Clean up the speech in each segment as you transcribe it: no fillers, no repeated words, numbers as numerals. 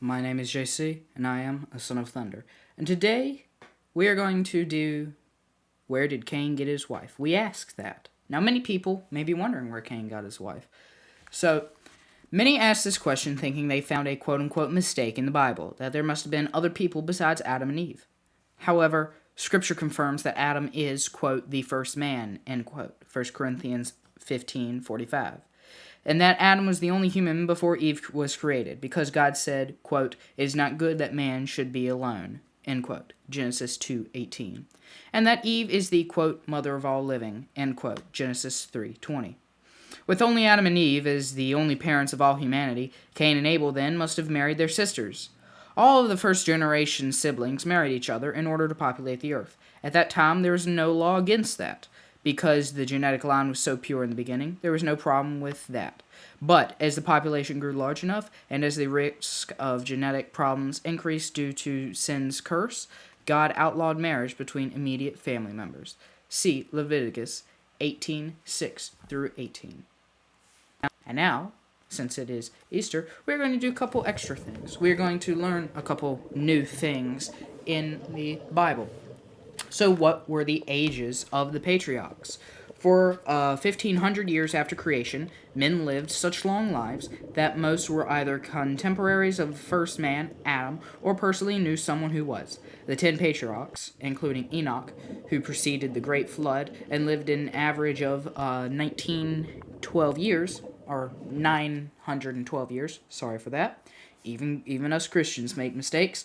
My name is JC, and I am a son of thunder. And today, we are going to do Where Did Cain Get His Wife? We ask that. Now, many people may be wondering where Cain got his wife. So, many ask this question thinking they found a quote-unquote mistake in the Bible, that there must have been other people besides Adam and Eve. However, Scripture confirms that Adam is, quote, the first man, end quote, 1 Corinthians 15:45. And that Adam was the only human before Eve was created, because God said, quote, "It is not good that man should be alone," end quote, Genesis 2:18. And that Eve is the, quote, "mother of all living," end quote, Genesis 3:20. With only Adam and Eve as the only parents of all humanity, Cain and Abel then must have married their sisters. All of the first generation siblings married each other in order to populate the earth. At that time, there was no law against that. Because the genetic line was so pure in the beginning, there was no problem with that. But as the population grew large enough, and as the risk of genetic problems increased due to sin's curse, God outlawed marriage between immediate family members. See Leviticus 18:6 through 18. And now, since it is Easter, we're going to do a couple extra things. We're going to learn a couple new things in the Bible. So what were the ages of the patriarchs? For 1,500 years after creation, men lived such long lives that most were either contemporaries of the first man, Adam, or personally knew someone who was. The 10 patriarchs, including Enoch, who preceded the Great Flood and lived an average of 1912 years, or 912 years, sorry for that. Even us Christians make mistakes.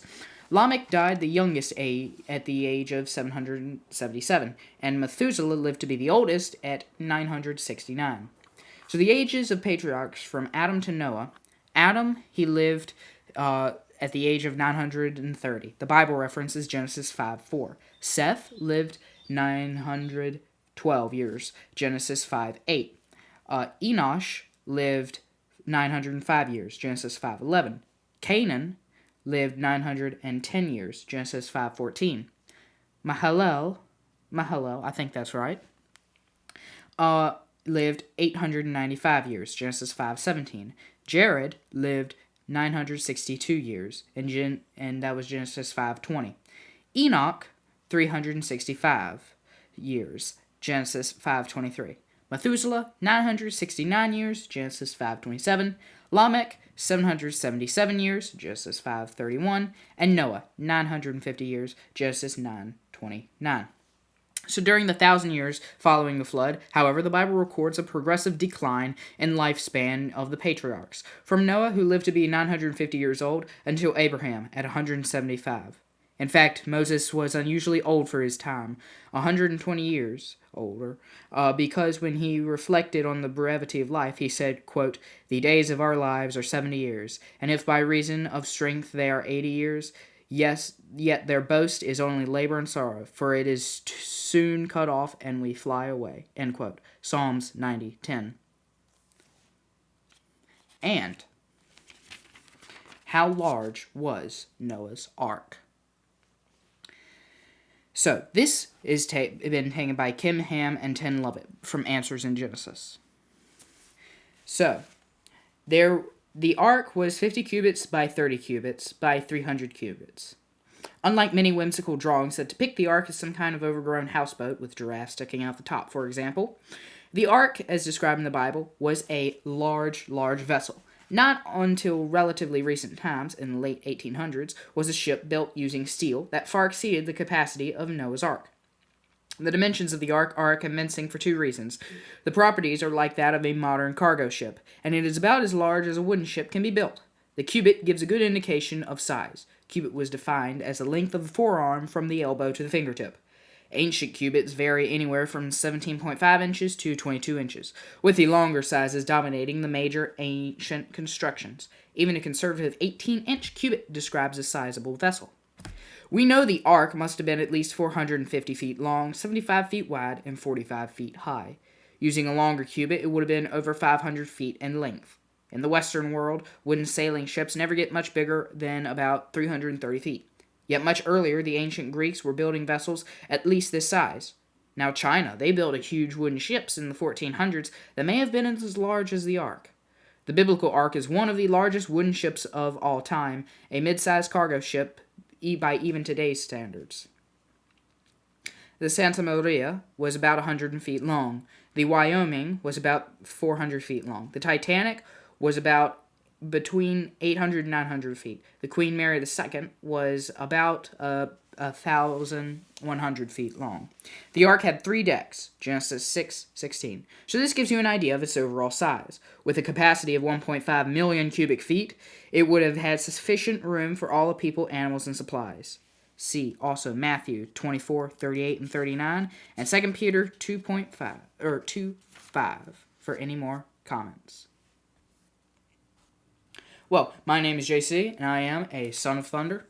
Lamech died the youngest at the age of 777, and Methuselah lived to be the oldest at 969. So the ages of patriarchs from Adam to Noah. Adam, he lived at the age of 930. The Bible reference is Genesis 5:4. Seth lived 912 years, Genesis 5:8. Enosh lived 905 years, Genesis 5:11. Canaan lived 910 years, Genesis 5:14. Mahalalel, I think that's right, lived 895 years, Genesis 5:17. Jared lived 962 years, and that was Genesis 5:20. Enoch, 365 years, Genesis 5:23. Methuselah, 969 years, Genesis 5:27. Lamech, 777 years, Genesis 5:31. And Noah, 950 years, Genesis 9:29. So during the 1,000 years following the flood, however, the Bible records a progressive decline in lifespan of the patriarchs, from Noah, who lived to be 950 years old, until Abraham at 175. In fact, Moses was unusually old for his time, 120 years older, because when he reflected on the brevity of life, he said, quote, "The days of our lives are 70 years, and if by reason of strength they are 80 years, yes, yet their boast is only labor and sorrow, for it is soon cut off, and we fly away," end quote. Psalms 90:10. And how large was Noah's Ark? So, this is been taken by Kim Ham and Ten Lovett from Answers in Genesis. So, the ark was 50 cubits by 30 cubits by 300 cubits. Unlike many whimsical drawings that depict the ark as some kind of overgrown houseboat with giraffes sticking out the top, for example, the ark, as described in the Bible, was a large vessel. Not until relatively recent times, in the late 1800s, was a ship built using steel that far exceeded the capacity of Noah's Ark. The dimensions of the ark are convincing for two reasons. The properties are like that of a modern cargo ship, and it is about as large as a wooden ship can be built. The cubit gives a good indication of size. Cubit was defined as the length of the forearm from the elbow to the fingertip. Ancient cubits vary anywhere from 17.5 inches to 22 inches, with the longer sizes dominating the major ancient constructions. Even a conservative 18-inch cubit describes a sizable vessel. We know the ark must have been at least 450 feet long, 75 feet wide, and 45 feet high. Using a longer cubit, it would have been over 500 feet in length. In the Western world, wooden sailing ships never get much bigger than about 330 feet. Yet much earlier, the ancient Greeks were building vessels at least this size. Now China, they built huge wooden ships in the 1400s that may have been as large as the ark. The biblical Ark is one of the largest wooden ships of all time, a mid-sized cargo ship by even today's standards. The Santa Maria was about 100 feet long. The Wyoming was about 400 feet long. The Titanic was about between 800 and 900 feet. The Queen Mary II was about 1,100 feet long. The Ark had 3 decks, Genesis 6:16. So this gives you an idea of its overall size. With a capacity of 1.5 million cubic feet, it would have had sufficient room for all the people, animals, and supplies. See also Matthew 24:38 and 39, and 2 Peter 2:5 for any more comments. Well, my name is JC, and I am a son of thunder.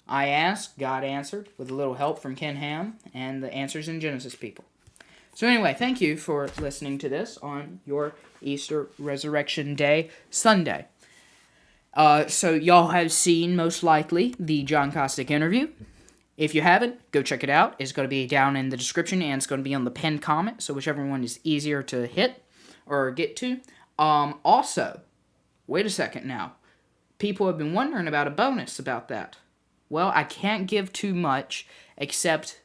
I asked, God answered, with a little help from Ken Ham and the Answers in Genesis people. So anyway, thank you for listening to this on your Easter Resurrection Day Sunday. So y'all have seen, most likely, the John Kostick interview. If you haven't, go check it out. It's going to be down in the description, and it's going to be on the pinned comment, so whichever one is easier to hit or get to. Also, wait a second now. People have been wondering about a bonus about that. Well, I can't give too much, except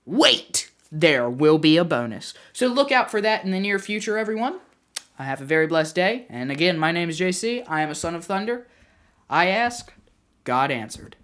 wait, there will be a bonus. So look out for that in the near future, everyone. I have a very blessed day. And again, my name is JC. I am a son of thunder. I asked, God answered.